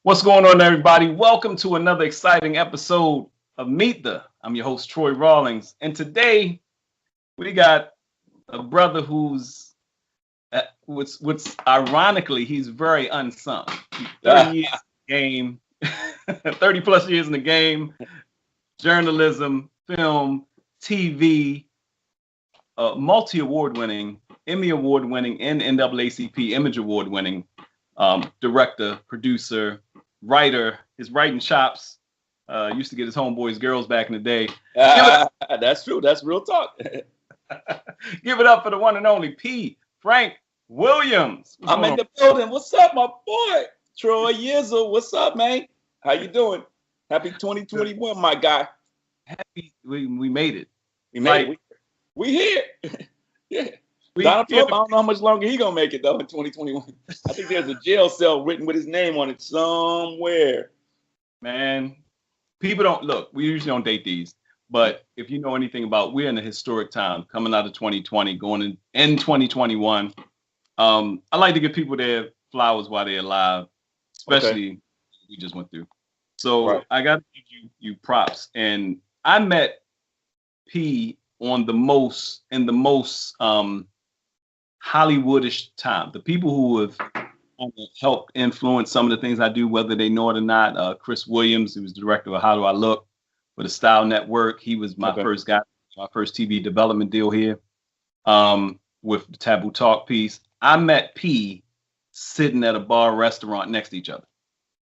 What's going on, everybody? Welcome to another exciting episode of Meet the. I'm your host, Troy Rawlings. And today we got a brother who's, what's ironically, he's very unsung. 30 years in the game, 30 plus years in the game, journalism, film, TV, multi-award winning, Emmy award winning, and NAACP Image award winning director, producer, writer. His writing chops. Used to get his homeboys girls back in the day. That's true. That's real talk. Give it up for the one and only P. Frank Williams. I'm in the building. What's up, my boy? Troy Yizzle. What's up, man? How you doing? Happy 2021, my guy. Happy we made it. We made it. We here. Yeah. Donald Trump, I don't know how much longer he gonna make it though in 2021. I think there's a jail cell written with his name on it somewhere. Man, people don't look. We usually don't date these, but if you know anything about, we're in a historic time coming out of 2020, going in 2021. I like to give people their flowers while they're alive, especially we just went through. So I got to give you props, and I met P on the most Hollywoodish time. The people who have helped influence some of the things I do, whether they know it or not. Chris Williams, who was director of How Do I Look for the Style Network. He was my first guy, my first TV development deal here with the Taboo Talk piece. I met P sitting at a bar restaurant next to each other.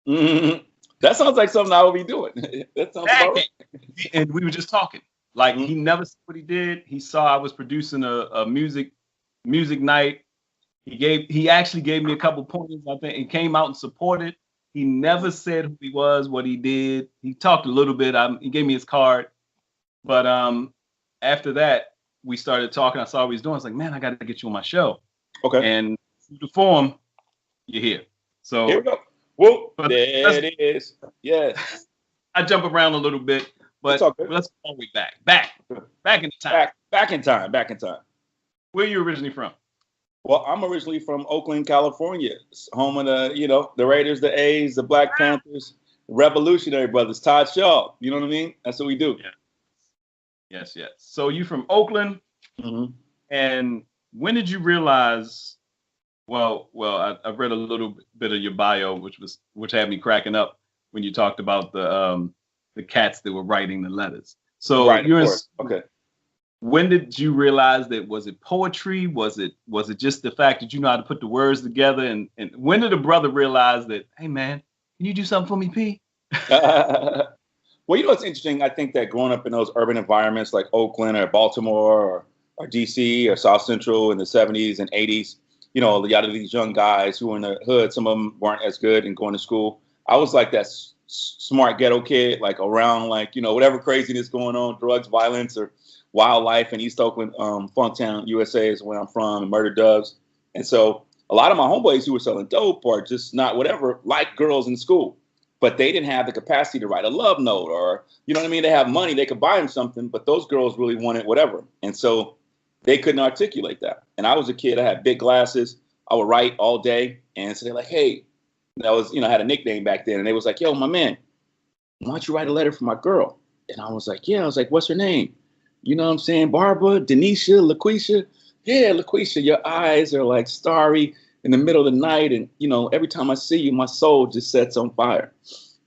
Mm-hmm. That sounds like something I would be doing. That sounds about right. And we were just talking. Like he never said what he did. He saw I was producing a music night. He actually gave me a couple pointers, I think, and came out and supported. He never said who he was, what he did. He talked a little bit. He gave me his card. But after that, we started talking. I saw what he was doing. I was like, man, I got to get you on my show. Okay. And through the forum, you're here. So here we go. Whoa, there it is. Yes. I jump around a little bit, but let's go all the way back in time. Back in time. Where are you originally from? Well, I'm originally from Oakland, California, home of the Raiders, the A's, the Black Panthers, Revolutionary Brothers, Todd Shaw. You know what I mean? That's what we do. Yeah. Yes. So you from Oakland, and when did you realize? Well, I've read a little bit of your bio, which had me cracking up when you talked about the cats that were writing the letters. So when did you realize that? Was it poetry? Was it just the fact that you know how to put the words together? And when did a brother realize that, hey man, can you do something for me, P? Well, you know what's interesting? I think that growing up in those urban environments like Oakland or Baltimore or DC or South Central in the 70s and 80s, you know, a lot of these young guys who were in the hood, some of them weren't as good and going to school. I was like that smart ghetto kid, like around like, you know, whatever craziness going on, drugs, violence, or wildlife in East Oakland, Funktown, USA is where I'm from, and Murder Doves. And so a lot of my homeboys who were selling dope or just not whatever, like girls in school, but they didn't have the capacity to write a love note or, you know what I mean? They have money, they could buy them something, but those girls really wanted whatever. And so they couldn't articulate that. And I was a kid, I had big glasses, I would write all day. And so they're like, hey, that was, you know, I had a nickname back then. And they was like, yo, my man, why don't you write a letter for my girl? And I was like, yeah. I was like, what's her name? You know what I'm saying? Barbara, Denisha, LaQuisha. Yeah, LaQuisha, your eyes are like starry in the middle of the night. And, you know, every time I see you, my soul just sets on fire.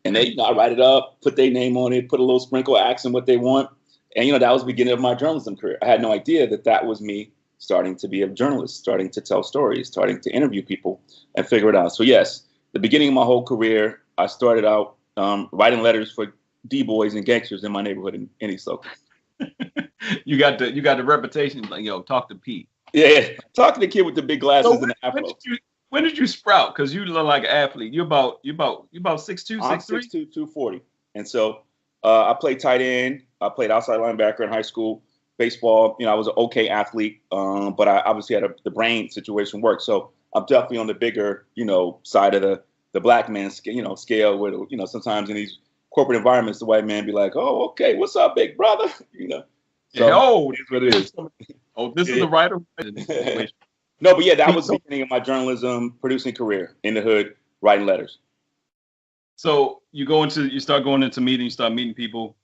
And they, you know, I write it up, put their name on it, put a little sprinkle, ask them what they want. And, you know, that was the beginning of my journalism career. I had no idea that was me starting to be a journalist, starting to tell stories, starting to interview people and figure it out. So, yes, the beginning of my whole career, I started out writing letters for D-boys and gangsters in my neighborhood in East Oakland. You got the reputation, like, yo, talk to Pete. Yeah. Talk to the kid with the big glasses and the afro. When did you sprout? Because you look like an athlete. You're about 6'2", 6'3"? I'm 6'2", 240. And so I played tight end. I played outside linebacker in high school. Baseball, you know, I was an okay athlete, but I obviously had the brain situation work. So I'm definitely on the bigger, you know, side of the black man scale where, you know, sometimes in these corporate environments, the white man be like, oh, okay, what's up, big brother? You know. So, it is what it is. Oh, this is the writer. No, but yeah, that was the beginning of my journalism producing career in the hood, writing letters. So you start going into meetings, start meeting people.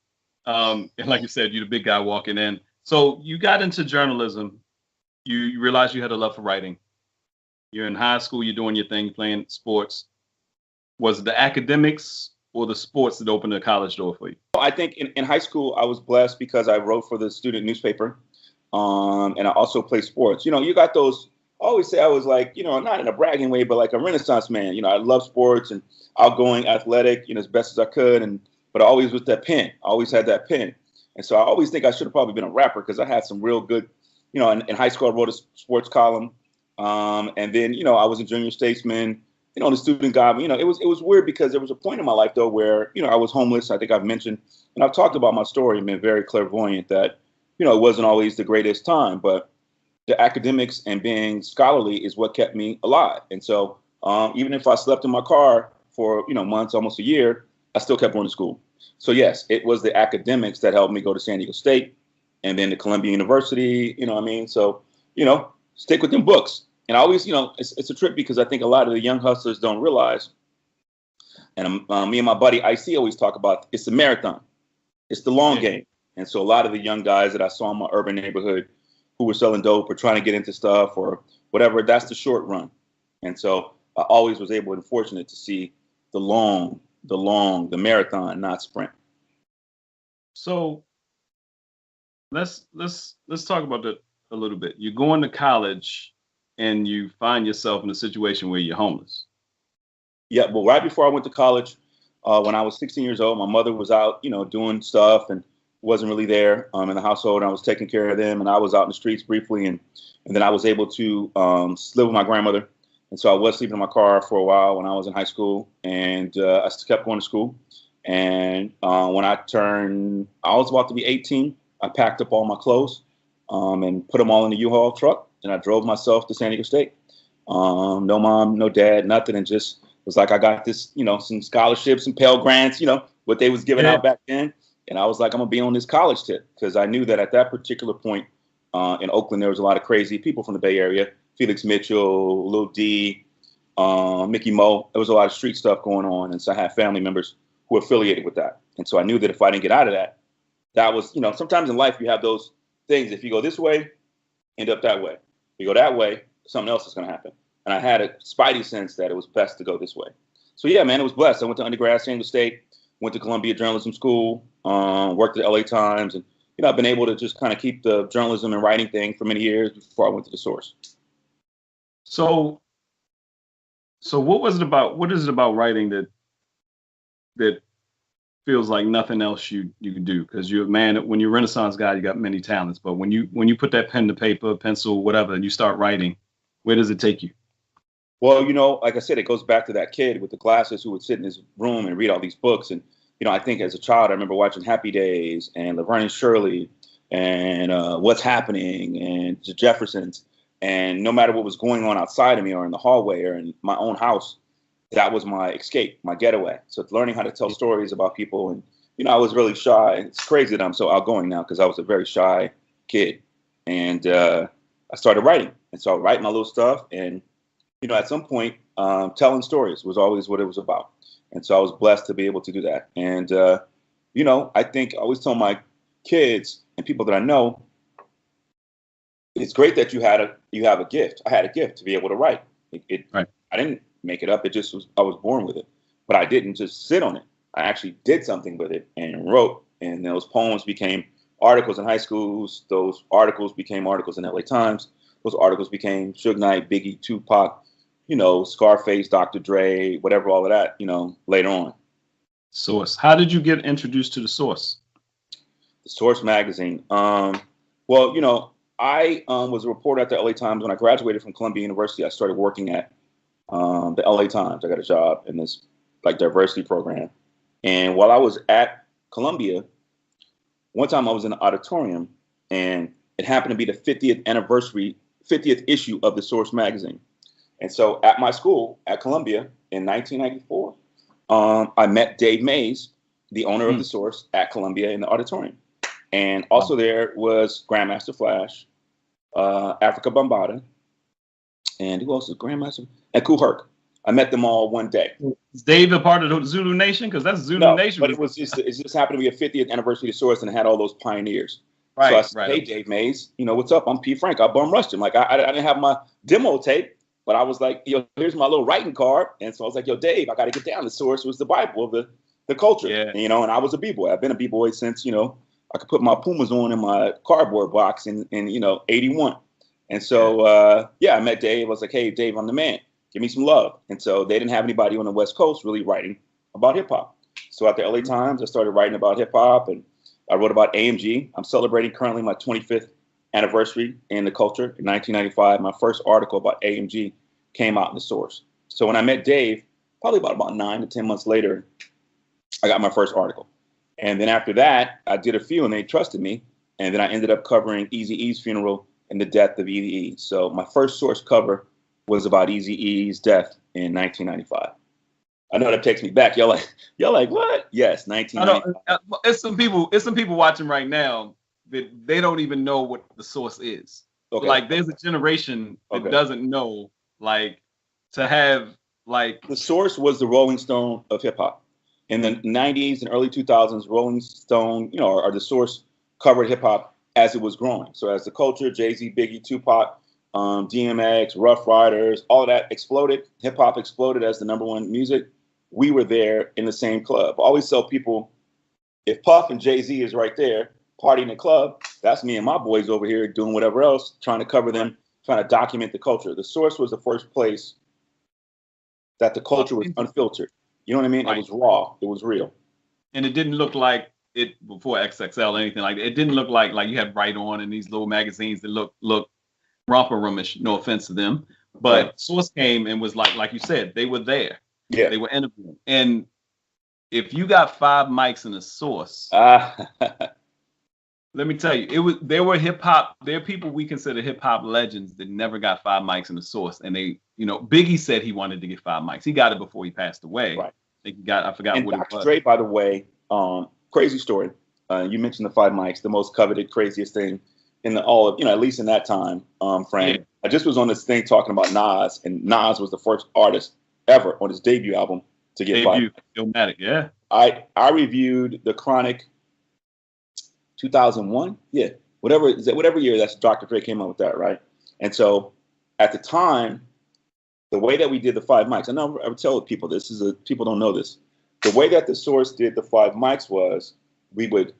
And like you said, you're the big guy walking in. So you got into journalism. You realized you had a love for writing. You're in high school, you're doing your thing, playing sports. Was it the academics or the sports that opened the college door for you? I think in high school, I was blessed because I wrote for the student newspaper. And I also play sports. You got those. I always say I was like, not in a bragging way, but like a Renaissance man. I love sports and outgoing, athletic, as best as I could. But always with that pen. I always had that pen. And so I always think I should have probably been a rapper because I had some real good, in high school, I wrote a sports column. And then, I was a junior statesman, the student guy. It was weird because there was a point in my life, though, where, I was homeless. I think I've mentioned, and I've talked about my story and been very clairvoyant that, it wasn't always the greatest time, but the academics and being scholarly is what kept me alive. And so even if I slept in my car for, months, almost a year, I still kept going to school. So, yes, it was the academics that helped me go to San Diego State and then to Columbia University. You know what I mean? So, stick with them books. And I always, it's a trip because I think a lot of the young hustlers don't realize. And me and my buddy IC always talk about it's the marathon. It's the long game. And so a lot of the young guys that I saw in my urban neighborhood who were selling dope or trying to get into stuff or whatever, that's the short run. And so I always was able and fortunate to see the marathon, not sprint. So let's talk about that a little bit. You're going to college and you find yourself in a situation where you're homeless. Yeah, well, right before I went to college, when I was 16 years old, my mother was out, doing stuff and wasn't really there in the household. I was taking care of them, and I was out in the streets briefly, and then I was able to live with my grandmother. And so I was sleeping in my car for a while when I was in high school, and I kept going to school. And when I was about to be 18, I packed up all my clothes and put them all in the U-Haul truck, and I drove myself to San Diego State. No mom, no dad, nothing, and just was like, I got this, some scholarships and Pell Grants, what they was giving out back then. And I was like, I'm going to be on this college tip because I knew that at that particular point in Oakland, there was a lot of crazy people from the Bay Area. Felix Mitchell, Lil D, Mickey Mo. There was a lot of street stuff going on. And so I had family members who were affiliated with that. And so I knew that if I didn't get out of that, that was, sometimes in life you have those things. If you go this way, end up that way. If you go that way, something else is going to happen. And I had a spidey sense that it was best to go this way. So, yeah, man, it was blessed. I went to undergrad at San Diego State, went to Columbia Journalism School, worked at LA Times. And, I've been able to just kind of keep the journalism and writing thing for many years before I went to the Source. So what is it about writing that feels like nothing else you can do? Because you're a man, when you're a Renaissance guy, you got many talents. But when you put that pen to paper, pencil, whatever, and you start writing, where does it take you? Well, like I said, it goes back to that kid with the glasses who would sit in his room and read all these books. And, I think as a child, I remember watching Happy Days and Laverne and Shirley and What's Happening and the Jeffersons. And no matter what was going on outside of me or in the hallway or in my own house, that was my escape, my getaway. So learning how to tell stories about people. And, I was really shy. It's crazy that I'm so outgoing now because I was a very shy kid. And I started writing. And so I would write my little stuff. And, at some point, telling stories was always what it was about. And so I was blessed to be able to do that. And, I think I always tell my kids and people that I know, it's great that you have a gift. I had a gift to be able to write. Right. I didn't make it up. It just was, I was born with it, but I didn't just sit on it. I actually did something with it and wrote, and those poems became articles in high schools. Those articles became articles in LA Times. Those articles became Suge Knight, Biggie, Tupac, Scarface, Dr. Dre, whatever, all of that, later on. Source. How did you get introduced to the Source? The Source magazine. Well, I was a reporter at the LA Times. When I graduated from Columbia University, I started working at the LA Times. I got a job in this diversity program. And while I was at Columbia, one time I was in the auditorium and it happened to be the 50th issue of the Source magazine. And so at my school at Columbia in 1994, I met Dave Mays, the owner of the Source at Columbia in the auditorium. And also there was Grandmaster Flash, Africa Bambaataa, and who else is Grandmaster? And Kool Herc. I met them all one day. Is Dave a part of the Zulu Nation? Because that's Zulu No, Nation. but it just happened to be a 50th anniversary of the Source, and it had all those pioneers. Right, so I said, right. Hey, Dave Mays, what's up? I'm P. Frank. I bum rushed him. Like I didn't have my demo tape, but I was like, here's my little writing card. And so I was like, Dave, I got to get down. The Source was the Bible of the culture. Yeah. And I was a B-boy. I've been a B-boy since, I could put my Pumas on in my cardboard box in 81. And so, I met Dave. I was like, hey, Dave, I'm the man. Give me some love. And so they didn't have anybody on the West Coast really writing about hip hop. So at the LA Times, I started writing about hip hop, and I wrote about AMG. I'm celebrating currently my 25th anniversary in the culture. In 1995, my first article about AMG came out in the Source. So when I met Dave, probably about 9 to 10 months later, I got my first article. And then after that, I did a few and they trusted me. And then I ended up covering Eazy-E's funeral and the death of Eazy-E. So my first Source cover was about Eazy-E's death in 1995. I know that takes me back. Y'all like what? Yes, 1995. I know. It's some people watching right now that they don't even know what the Source is. Okay. Like there's a generation that doesn't know, like, to have like the Source was the Rolling Stone of hip hop. In the 90s and early 2000s, Rolling Stone, or the Source covered hip hop as it was growing. So as the culture, Jay-Z, Biggie, Tupac, DMX, Rough Riders, all of that exploded. Hip hop exploded as the #1 music. We were there in the same club. I always tell people, if Puff and Jay-Z is right there partying in the club, that's me and my boys over here doing whatever else, trying to cover them, trying to document the culture. The Source was the first place that the culture was unfiltered. You know what I mean? Right. It was raw. It was real. And it didn't look like it before XXL or anything like that. It didn't look like you had Right On and these little magazines that look romper roomish. No offense to them, but right. Source came and was like you said, they were there. Yeah, they were interviewing. And if you got 5 mics in a Source, let me tell you, there were hip hop. There are people we consider hip hop legends that never got 5 mics in the Source, and they, Biggie said he wanted to get 5 mics. He got it before he passed away. Right. I think I forgot and what Dr. it was. Dre, by the way, crazy story. You mentioned the 5 mics, the most coveted, craziest thing in at least in that time, Frank. Yeah. I just was on this thing talking about Nas, and Nas was the first artist ever on his debut album to get 5 mics. Illmatic, yeah. I reviewed the Chronic 2001, whatever year that's Dr. Dre came out with that, right? And so at the time, the way that we did the 5 mics, I know I would tell people people don't know this. The way that the Source did the 5 mics was we would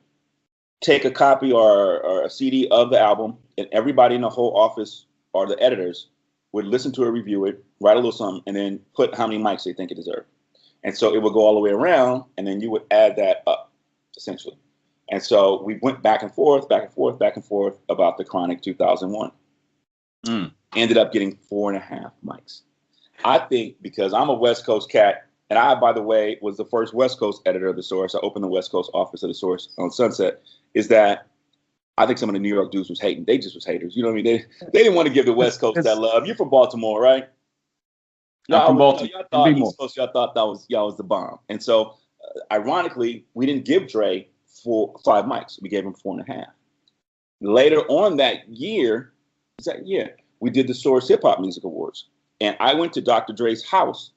take a copy or a CD of the album, and everybody in the whole office or the editors would listen to it, review it, write a little something, and then put how many mics they think it deserved. And so it would go all the way around, and then you would add that up, essentially. And so we went back and forth about the Chronic 2001. Ended up getting 4.5 mics. I think because I'm a West Coast cat, and I, by the way, was the first West Coast editor of the Source. I opened the West Coast office of the Source on Sunset. Is that I think some of the New York dudes was hating. They just was haters. You know what I mean? They didn't want to give the West Coast that love. You're from Baltimore, right? I'm from Baltimore. Y'all thought East Coast, y'all thought y'all was the bomb. And so, ironically, we didn't give Dre 5 mics. We gave him 4.5. Later on that year, we did the Source Hip Hop Music Awards. And I went to Dr. Dre's house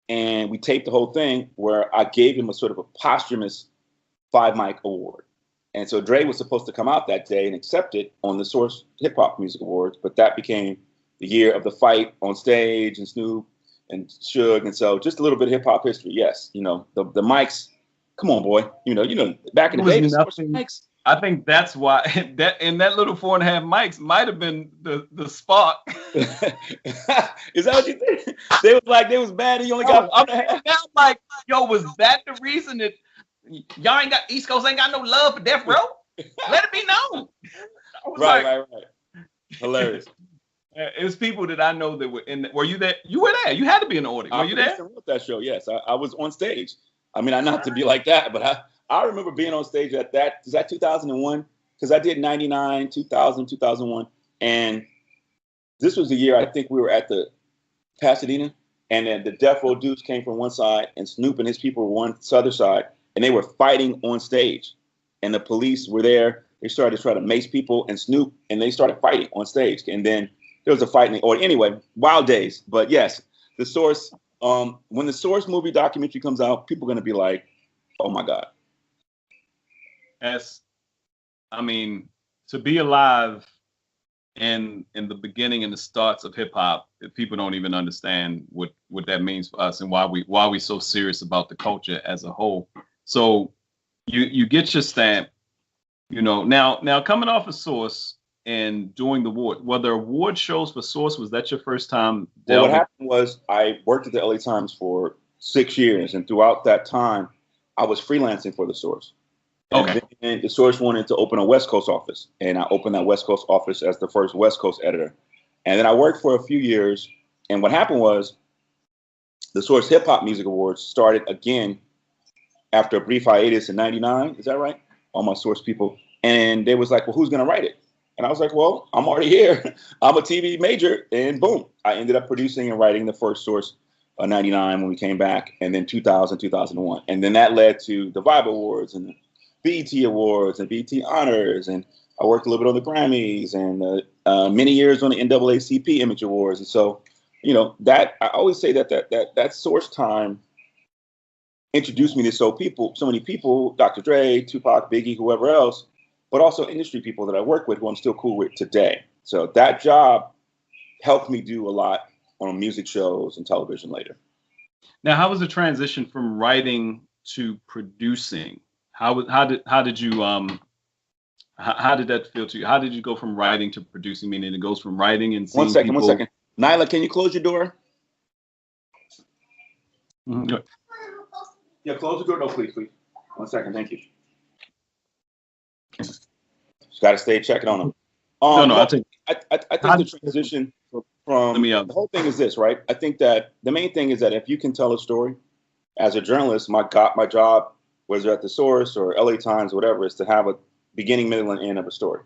and we taped the whole thing where I gave him a sort of a posthumous 5 mic award. And so Dre was supposed to come out that day and accept it on the Source Hip Hop Music Awards, but that became the year of the fight on stage and Snoop and Suge. And so just a little bit of hip hop history. Yes. The mics, come on, boy. Back in the day, mics. I think that's why that little 4.5 mics might have been the spark. Is that what you think? They was bad and you only got 4.5. Now like, was that the reason that y'all ain't got East Coast ain't got no love for Death Row? Let it be known. Right. Hilarious. It's people that I know that were in. Were you there? You were there. You had to be in the audience. Were you there? I wrote that show. Yes, I was on stage. I mean, not to be like that, but I remember being on stage at that. Is that 2001? Because I did 99, 2000, 2001, and this was the year I think we were at the Pasadena, and then the Death Row dudes came from one side, and Snoop and his people were on the other side, and they were fighting on stage, and the police were there. They started to try to mace people and Snoop, and they started fighting on stage, and then there was a fight in the audience. Anyway, wild days. But yes, The Source. When the Source movie documentary comes out, people are gonna be like, "Oh my God." To be alive in the beginning and the starts of hip hop, if people don't even understand what that means for us and why we so serious about the culture as a whole. So you get your stamp, now coming off of Source and doing the award, were there award shows for Source? Was that your first time? Well, what happened was I worked at the LA Times for 6 years, and throughout that time, I was freelancing for the Source. And then the Source wanted to open a West Coast office, and I opened that West Coast office as the first West Coast editor. And then I worked for a few years, and what happened was the Source Hip Hop Music Awards started again after a brief hiatus in '99. Is that right? All my Source people. And they was like, well, who's going to write it? And I was like, well, I'm already here. I'm a TV major. And boom, I ended up producing and writing the first Source 99 when we came back, and then 2000, 2001. And then that led to the Vibe Awards and the BET Awards and BET Honors. And I worked a little bit on the Grammys and many years on the NAACP Image Awards. And so, that I always say that Source time introduced me to so many people, Dr. Dre, Tupac, Biggie, whoever else, but also industry people that I work with who I'm still cool with today. So that job helped me do a lot on music shows and television later. Now, how was the transition from writing to producing? How did that feel to you? How did you go from writing to producing? Meaning it goes from writing and seeing people. One second. Nyla, can you close your door? Mm-hmm. Yeah, close the door. No, please. 1 second. Thank you. Just got to stay checking on them. I think the transition from the whole thing is this, right? I think that the main thing is that if you can tell a story as a journalist, my job, whether at the Source or LA Times, whatever, is to have a beginning, middle, and end of a story.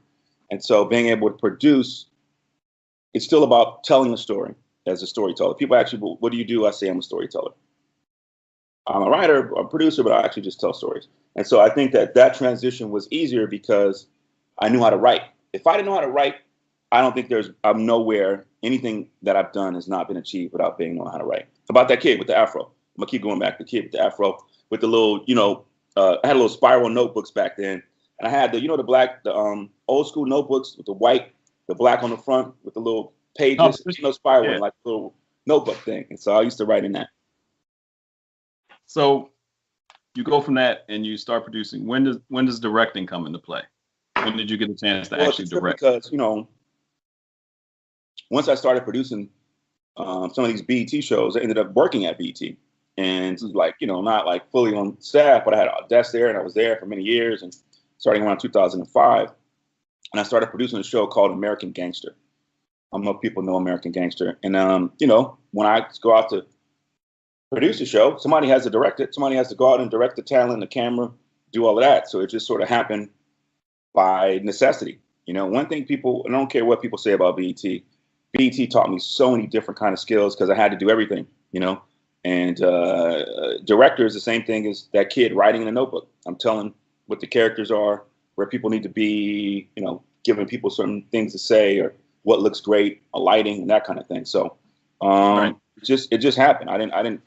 And so being able to produce, it's still about telling a story as a storyteller. People ask you, what do you do? I say I'm a storyteller. I'm a writer, a producer, but I actually just tell stories. And so I think that transition was easier because I knew how to write. If I didn't know how to write, I don't think I'm nowhere, anything that I've done has not been achieved without being knowing how to write. About that kid with the afro. I'm gonna keep going back. The kid with the afro with the little, I had a little spiral notebooks back then. And I had the old school notebooks with the black on the front with the little pages, spiraling, like a little notebook thing. And so I used to write in that. So you go from that and you start producing. When does directing come into play? When did you get a chance to actually direct? Because, once I started producing some of these BET shows, I ended up working at BET. And not like fully on staff, but I had a desk there and I was there for many years, and starting around 2005. And I started producing a show called American Gangster. I don't know if people know American Gangster. And, when I go out to produce a show, somebody has to direct it. Somebody has to go out and direct the talent, the camera, do all of that. So it just sort of happened by necessity. One thing I don't care what people say about BET. BET taught me so many different kind of skills because I had to do everything, And director is the same thing as that kid writing in a notebook. I'm telling what the characters are, where people need to be, giving people certain things to say or what looks great, lighting and that kind of thing. So right. It just happened. I didn't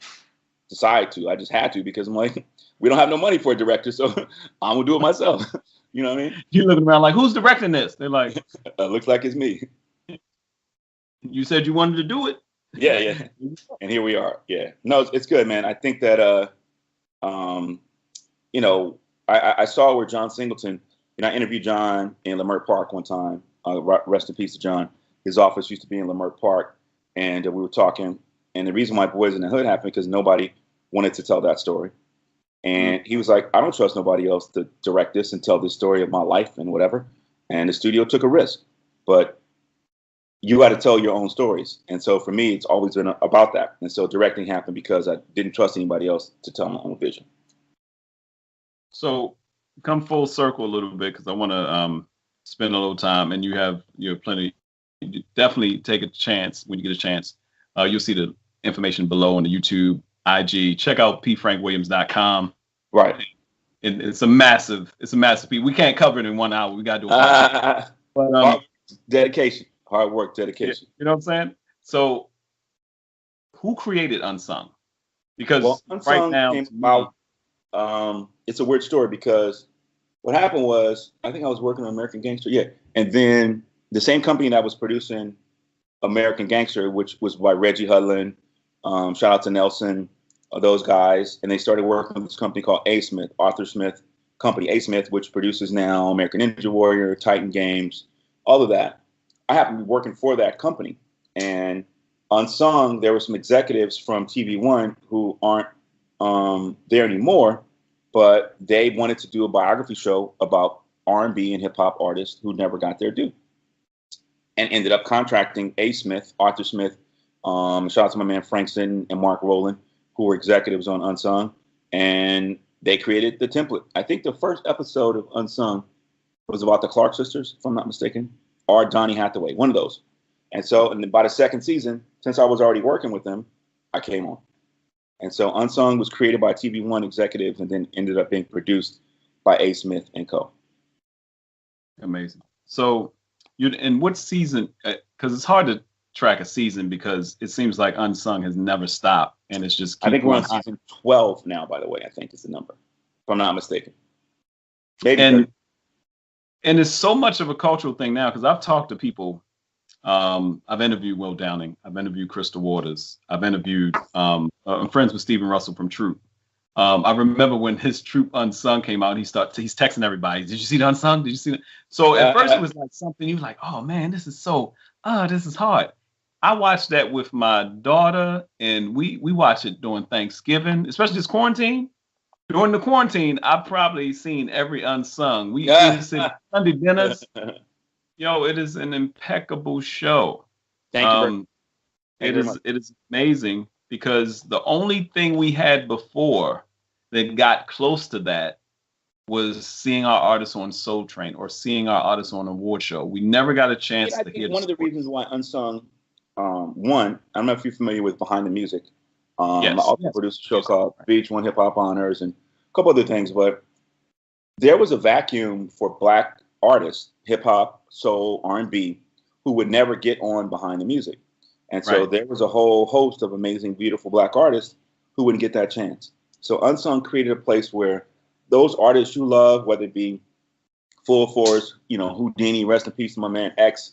decide to. I just had to because I'm like, we don't have no money for a director, so I'm gonna do it myself. You know what I mean? You're looking around like, who's directing this? They're like, looks like it's me. You said you wanted to do it. Yeah. And here we are. Yeah. No, it's good, man. I think that, I saw where John Singleton, I interviewed John in Leimert Park one time. Rest in peace to John. His office used to be in Leimert Park. And we were talking. And the reason why Boys in the Hood happened because nobody wanted to tell that story. And he was like, I don't trust nobody else to direct this and tell this story of my life and whatever. And the studio took a risk. But you got to tell your own stories. And so for me, it's always been about that. And so directing happened because I didn't trust anybody else to tell my own vision. So come full circle a little bit because I want to spend a little time, and you have plenty. You definitely take a chance when you get a chance. You'll see the information below on the YouTube, IG. Check out pfrankwilliams.com. Right. It's a massive piece. We can't cover it in 1 hour. We got to do a but, dedication. Hard work, dedication. You know what I'm saying? So who created Unsung? Because Unsung right now, came about. It's a weird story because what happened was I think I was working on American Gangster, and then the same company that was producing American Gangster, which was by Reggie Hudlin, shout out to Nelson, those guys, and they started working with this company called A. Smith, Arthur Smith company, A. Smith, which produces now American Ninja Warrior, Titan Games, all of that. I happened to be working for that company, and Unsung, there were some executives from TV One who aren't there anymore, but they wanted to do a biography show about R&B and hip hop artists who never got their due, and ended up contracting A. Smith, Arthur Smith, shout out to my man Frankston and Mark Rowland, who were executives on Unsung, and they created the template. I think the first episode of Unsung was about the Clark sisters, if I'm not mistaken, or Donny Hathaway, one of those. And so, and by the second season, since I was already working with them, I came on. And so Unsung was created by TV One executives and then ended up being produced by A. Smith and Co. Amazing. So you in what season? Because it's hard to track a season because it seems like Unsung has never stopped and it's just. I think we're on season 12 now. By the way, I think is the number, if I'm not mistaken. Maybe. And it's so much of a cultural thing now because I've talked to people. I've interviewed Will Downing. I've interviewed Crystal Waters. I've interviewed. I'm friends with Stephen Russell from Troop. I remember when his Troop Unsung came out. He's texting everybody. Did you see the Unsung? Did you see it? So at first it was like something you was like, oh man, this is hard. I watched that with my daughter, and we watch it during Thanksgiving, especially this quarantine. During the quarantine, I've probably seen every Unsung. We sit Sunday dinners. It is an impeccable show. Thank you. It is amazing because the only thing we had before that got close to that was seeing our artists on Soul Train or seeing our artists on award show. We never got a chance to hear. One of the reasons why Unsung won, I don't know if you're familiar with Behind the Music. I also produced a show called VH1 Hip Hop Honors and a couple other things, but there was a vacuum for Black artists, hip hop, soul, R&B, who would never get on Behind the Music. And so there was a whole host of amazing, beautiful Black artists who wouldn't get that chance. So Unsung created a place where those artists you love, whether it be Full Force, Houdini, rest in peace to my man X,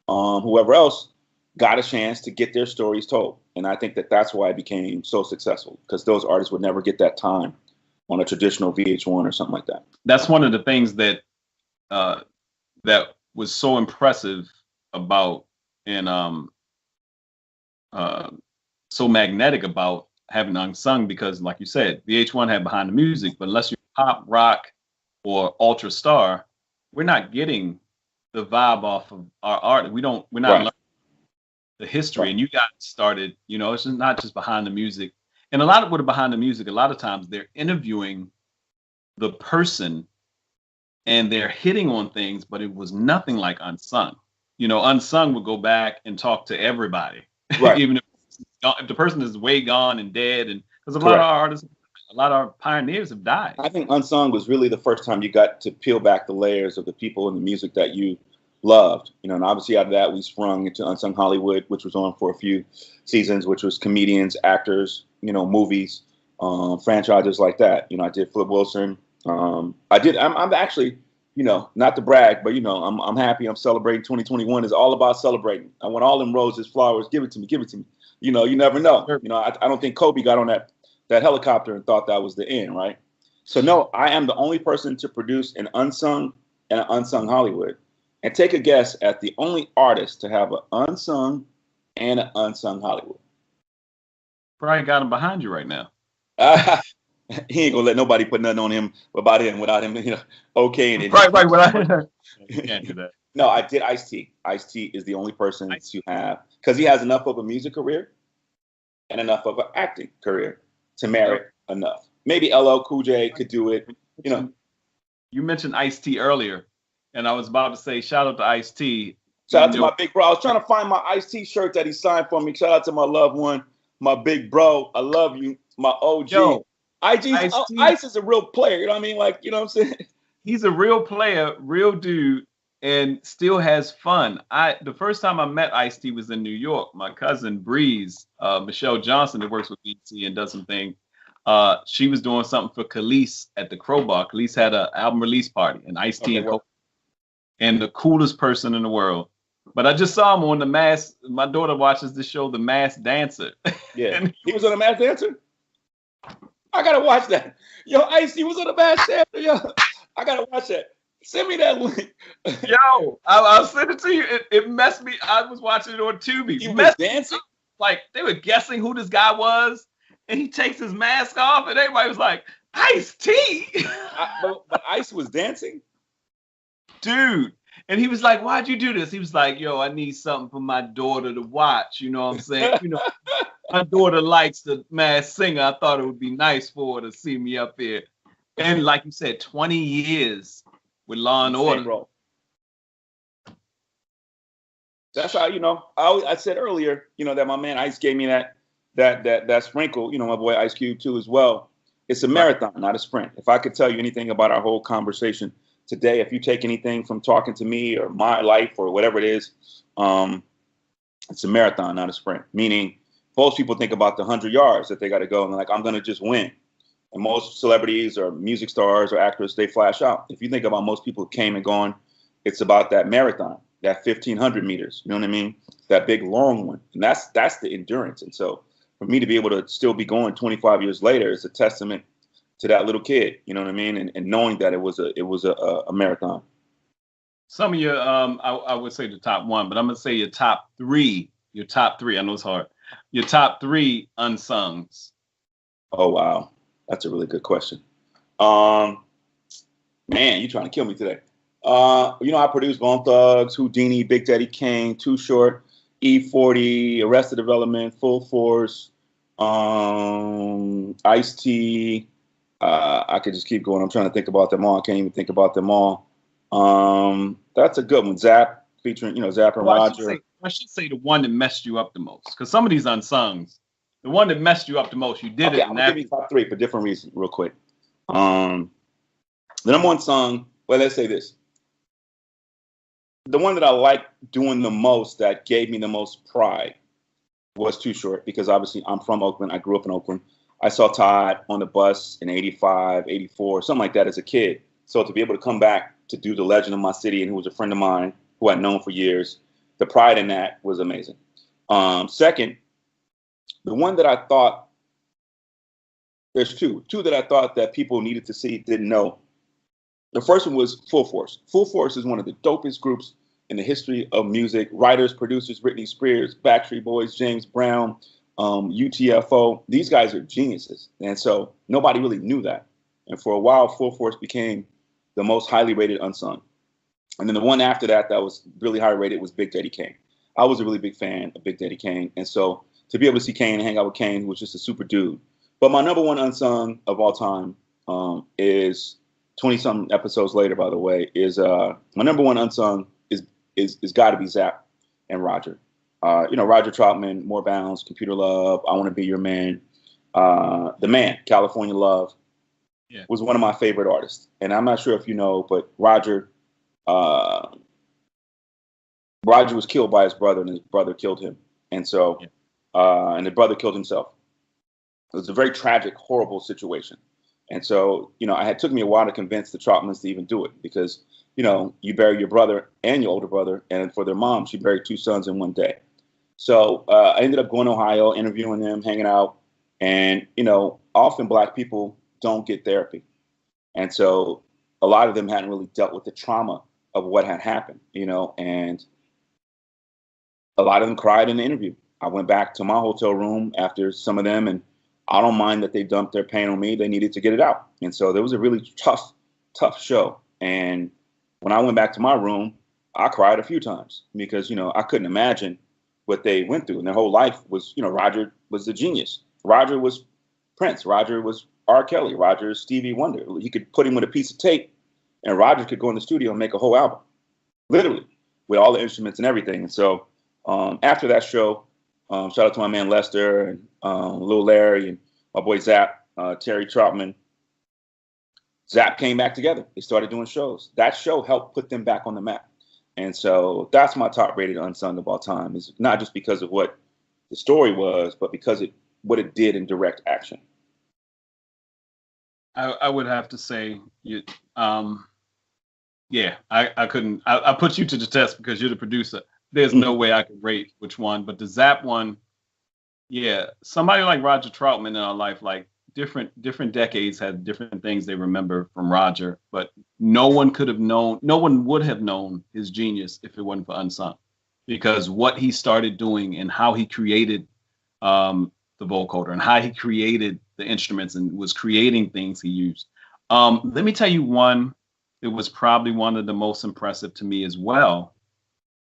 whoever else, got a chance to get their stories told. And I think that that's why it became so successful, because those artists would never get that time on a traditional VH1 or something like that. That's one of the things that that was so impressive about and so magnetic about having Unsung, because like you said, VH1 had Behind the Music, but unless you're pop, rock, or ultra star, we're not getting the vibe off of our art. We're not learning the history. And you guys started, it's not just Behind the Music. And a lot of what Behind the Music, a lot of times they're interviewing the person and they're hitting on things, but it was nothing like Unsung. Unsung would go back and talk to everybody, even if the person is way gone and dead. And because a lot of our artists, a lot of our pioneers have died. I think Unsung was really the first time you got to peel back the layers of the people in the music that you loved. And obviously out of that, we sprung into Unsung Hollywood, which was on for a few seasons, which was comedians, actors, movies, franchises like that. I did Flip Wilson. I'm actually, not to brag, but I'm happy. I'm celebrating 2021. Is all about celebrating. I want all them roses, flowers. Give it to me. You never know. Sure. I don't think Kobe got on that helicopter and thought that was the end, right? So no, I am the only person to produce an Unsung and an Unsung Hollywood. And take a guess at the only artist to have an Unsung and an Unsung Hollywood. Probably got him behind you right now. He ain't gonna let nobody put nothing on him without him, okay. And Right. You can't do that. No, I did Ice-T. Ice-T is the only person to have, because he has enough of a music career and enough of an acting career to merit enough. Maybe LL Cool J could do it. You mentioned Ice-T earlier, and I was about to say shout out to Ice-T. Shout out to my big bro. I was trying to find my Ice-T shirt that he signed for me. Shout out to my loved one, my big bro. I love you, my OG. Yo, Ice is a real player. You know what I mean? Like, you know what I'm saying? He's a real player, real dude. and still has fun. The first time I met Ice-T was in New York. My cousin Breeze, Michelle Johnson, that works with BT and does some things. She was doing something for Khalees at the Crowbar. Khalees had an album release party, and Ice-T and the coolest person in the world. But I just saw him on The Masked. My daughter watches the show, The Masked Dancer. Yeah, and he was on The Masked Dancer. I gotta watch that. Yo, Ice-T was on The Masked Dancer. Yo, I gotta watch that. Send me that link. Yo, I'll send it to you. It messed me. I was watching it on Tubi. He was dancing. Like they were guessing who this guy was, and he takes his mask off, and everybody was like, Ice-T. But Ice was dancing, dude. And he was like, "Why'd you do this?" He was like, "Yo, I need something for my daughter to watch." You know what I'm saying? You know, my daughter likes the Masked Singer. I thought it would be nice for her to see me up here. And like you said, 20 years with Law and Order. Bro. That's how, you know, I said earlier, you know, that my man Ice gave me that sprinkle, you know, my boy Ice Cube too as well. It's a marathon, not a sprint. If I could tell you anything about our whole conversation today, if you take anything from talking to me or my life or whatever it is, it's a marathon, not a sprint. Meaning most people think about the 100 yards that they got to go and they're like, I'm going to just win. And most celebrities or music stars or actors, they flash out. If you think about most people who came and gone, it's about that marathon, that 1,500 meters. You know what I mean? That big long one. And that's the endurance. And so for me to be able to still be going 25 years later is a testament to that little kid. You know what I mean? And knowing that it was a marathon. Some of your, I would say the top one, but I'm going to say your top three. I know it's hard. Your top three unsungs. Oh, wow. That's a really good question. Man, you trying to kill me today. You know, I produced Bone Thugs, Houdini, Big Daddy Kane, Too Short, E40, Arrested Development, Full Force, Ice-T. I could just keep going. I'm trying to think about them all. I can't even think about them all. That's a good one. Zap, featuring, you know, Zap and Roger. I should say the one that messed you up the most, because some of these unsungs, the one that messed you up the most, you did it. I'm gonna give you top three for different reasons, real quick. The number one song, well, let's say this. The one that I liked doing the most, that gave me the most pride, was Too Short, because obviously I'm from Oakland. I grew up in Oakland. I saw Todd on the bus in 85, 84, something like that as a kid. So to be able to come back to do The Legend of My City, and who was a friend of mine who I'd known for years, the pride in that was amazing. Second, the one that I thought, there's two that I thought that people needed to see, didn't know. The first one was Full Force. Full Force is one of the dopest groups in the history of music. Writers, producers, Britney Spears, Backstreet Boys, James Brown, UTFO. These guys are geniuses. And so nobody really knew that. And for a while, Full Force became the most highly rated unsung. And then the one after that was really high rated was Big Daddy Kane. I was a really big fan of Big Daddy Kane. And so to be able to see Kane and hang out with Kane, who was just a super dude. But my number one unsung of all time is 20-something episodes later, by the way, is my number one unsung is got to be Zap and Roger. You know, Roger Troutman, More Bounds, Computer Love, I Want to Be Your Man. The Man, California Love, was one of my favorite artists. And I'm not sure if you know, but Roger was killed by his brother, and his brother killed him. And so, and the brother killed himself. It was a very tragic, horrible situation. And so, you know, it took me a while to convince the Troutmans to even do it, because, you know, you bury your brother and your older brother, and for their mom, she buried two sons in one day. So I ended up going to Ohio, interviewing them, hanging out, and, you know, often Black people don't get therapy. And so a lot of them hadn't really dealt with the trauma of what had happened, you know, and a lot of them cried in the interview. I went back to my hotel room after some of them, and I don't mind that they dumped their pain on me. They needed to get it out. And so there was a really tough show. And when I went back to my room, I cried a few times because, you know, I couldn't imagine what they went through. And their whole life was, you know, Roger was the genius. Roger was Prince. Roger was R. Kelly. Roger is Stevie Wonder. You could put him with a piece of tape, and Roger could go in the studio and make a whole album, literally, with all the instruments and everything. And so after that show, shout out to my man Lester and Lil Larry and my boy Zap, Terry Troutman. Zap came back together. They started doing shows. That show helped put them back on the map. And so that's my top rated unsung of all time. It's not just because of what the story was, but because what it did in direct action. I would have to say yeah, I couldn't. I put you to the test because you're the producer. There's no way I could rate which one, but the Zapp one, yeah, somebody like Roger Troutman in our life, like different decades had different things they remember from Roger, but no one would have known his genius if it wasn't for Unsung, because what he started doing and how he created the vocoder and how he created the instruments and was creating things he used. Let me tell you one. It was probably one of the most impressive to me as well,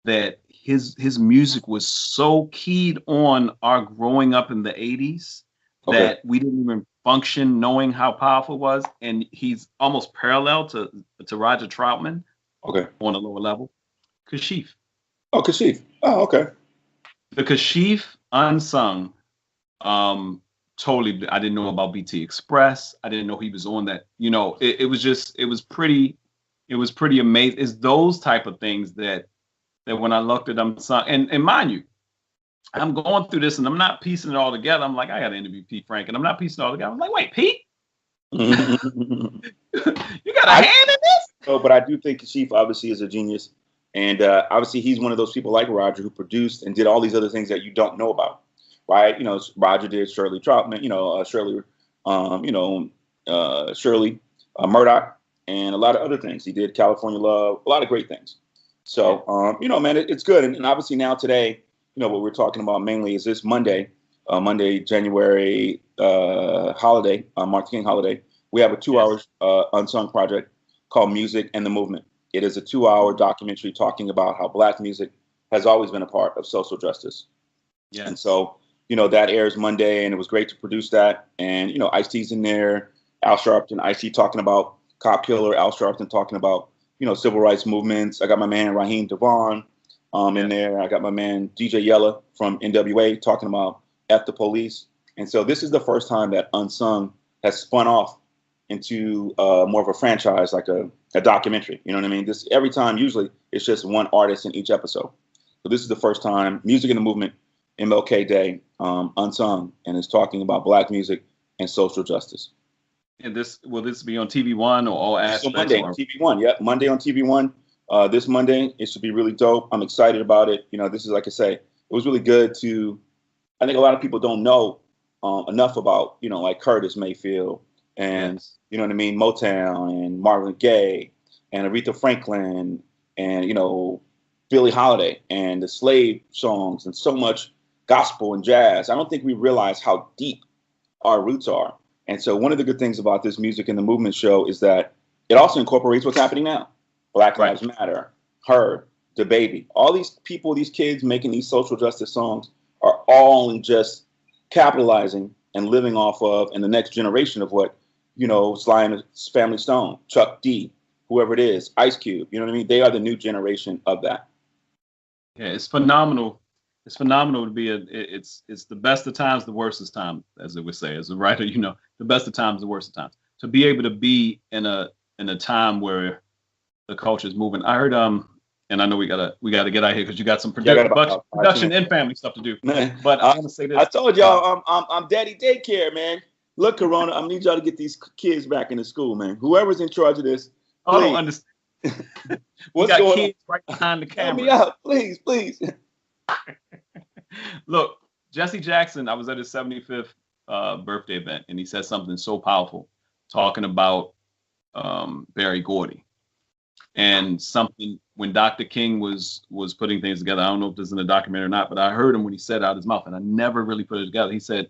that his music was so keyed on our growing up in the 80s that we didn't even function knowing how powerful it was. And he's almost parallel to Roger Troutman on a lower level. Kashif. Oh, Kashif. Oh, okay. The Kashif Unsung, totally, I didn't know about BT Express. I didn't know he was on that. You know, it was pretty amazing. It's those type of things that when I looked at Unsung, and mind you, I'm going through this and I'm not piecing it all together. I'm like, I got to interview Pete Frank, and I'm not piecing it all together. I'm like, wait, Pete, you got a hand in this? No, but I do think Kashif obviously is a genius, and obviously he's one of those people like Roger who produced and did all these other things that you don't know about, right? You know, Roger did Shirley Troutman, Shirley Murdoch, and a lot of other things. He did California Love, a lot of great things. So, man, it's good. And obviously now today, what we're talking about mainly is this Monday, January holiday, Martin Luther King holiday. We have a 2-hour unsung project called Music and the Movement. It is a 2-hour documentary talking about how Black music has always been a part of social justice. Yeah. And so, that airs Monday, and it was great to produce that. And, Ice-T's in there, Al Sharpton, Ice-T talking about Cop Killer, Al Sharpton talking about, civil rights movements. I got my man Raheem Devon in there. I got my man DJ Yella from NWA talking about F the Police. And so this is the first time that Unsung has spun off into more of a franchise, like a documentary. You know what I mean? This every time, usually it's just one artist in each episode. So this is the first time, Music in the Movement, MLK Day, Unsung, and it's talking about Black music and social justice. And will this be on TV One or all aspects? So Monday on TV One, yeah, Monday on TV One. This Monday, it should be really dope. I'm excited about it. This is, like I say, it was really good to. I think a lot of people don't know enough about like Curtis Mayfield and you know what I mean, Motown and Marvin Gaye and Aretha Franklin and Billie Holiday and the slave songs and so much gospel and jazz. I don't think we realize how deep our roots are. And so one of the good things about this Music in the Movement show is that it also incorporates what's happening now. Black Lives Matter, Her, DaBaby, all these people, these kids making these social justice songs are all just capitalizing and living off of, and the next generation of what, Sly and Family Stone, Chuck D, whoever it is, Ice Cube, you know what I mean? They are the new generation of that. Yeah, it's phenomenal. It's phenomenal to be it's the best of times, the worst of times, as it would say. As a writer, the best of times, the worst of times. To be able to be in a time where the culture is moving. I heard and I know we gotta get out here because you got some production and family stuff to do. Man, but I want to say this. I told y'all I'm daddy daycare, man. Look, Corona, I need y'all to get these kids back into school, man. Whoever's in charge of this. I don't understand. What's got going kids on? Right behind the camera. Help me out, please. Look, Jesse Jackson, I was at his 75th birthday event, and he said something so powerful, talking about Berry Gordy, and something when Dr. King was putting things together. I don't know if this is in the documentary or not, but I heard him when he said it out of his mouth, and I never really put it together. He said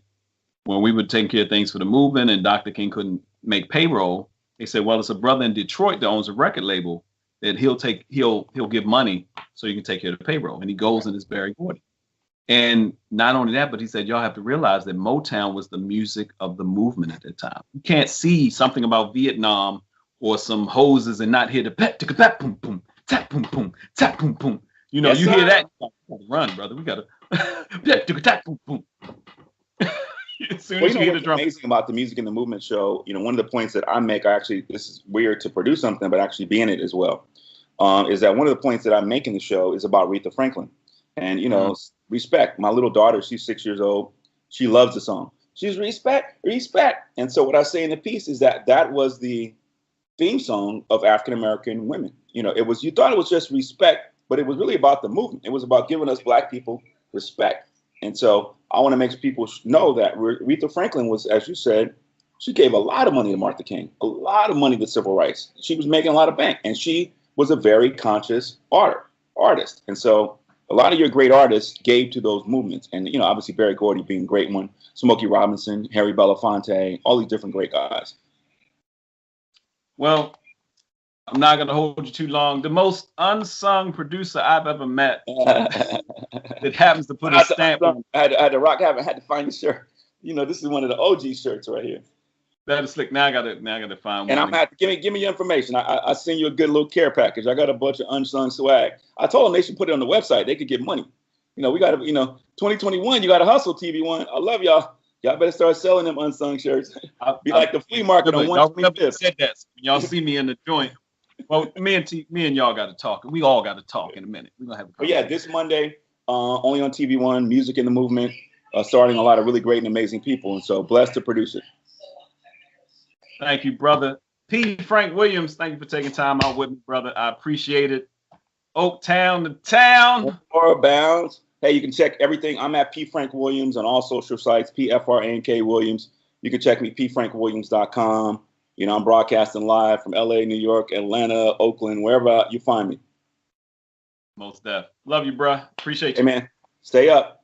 when we would take care of things for the movement, and Dr. King couldn't make payroll, he said, well, it's a brother in Detroit that owns a record label that he'll give money so you can take care of the payroll, and he goes in his Berry Gordy. And not only that, but he said, y'all have to realize that Motown was the music of the movement at that time. You can't see something about Vietnam or some hoses and not hear the pet, tap, boom, boom, tap, boom, boom, tap, boom, boom. Yes, you hear that, you gotta run, brother. We gotta tap, boom, boom. As soon as you hear the drum. Amazing about the Music in the Movement show, one of the points that I make, this is weird to produce something, but actually be in it as well. is that one of the points that I make in the show is about Aretha Franklin. And, you know, respect. My little daughter, she's 6 years old. She loves the song. She's respect, respect. And so what I say in the piece is that that was the theme song of African-American women. You know, it was, you thought it was just respect, but it was really about the movement. It was about giving us Black people respect. And so I want to make people know that Aretha Franklin was, as you said, she gave a lot of money to Martin King, a lot of money to civil rights. She was making a lot of bank, and she was a very conscious artist. And so a lot of your great artists gave to those movements. And, you know, obviously Berry Gordy being a great one, Smokey Robinson, Harry Belafonte, all these different great guys. Well, I'm not going to hold you too long. The most unsung producer I've ever met that happens to put a stamp on. I had to find the shirt. You know, this is one of the OG shirts right here. That is slick. Now I gotta find one. And I'm gonna have to give me your information. I send you a good little care package. I got a bunch of unsung swag. I told them they should put it on the website. They could get money. You know, we gotta, 2021, you gotta hustle, TV1. I love y'all. Y'all better start selling them unsung shirts. Be like the flea market on 125th. Said that. Y'all see me in the joint. Well, me and y'all got to talk. We all got to talk in a minute. We're gonna have a conversation. But yeah, this Monday, only on TV1, Music in the Movement, starring a lot of really great and amazing people. And so blessed to produce it. Thank you, brother. P. Frank Williams, thank you for taking time out with me, brother. I appreciate it. Oaktown to town. More bounds. Hey, you can check everything. I'm at P. Frank Williams on all social sites, PFRANK Williams. You can check me, pfrankwilliams.com. You know, I'm broadcasting live from LA, New York, Atlanta, Oakland, wherever you find me. Most def. Love you, bro. Appreciate you. Hey, man. Stay up.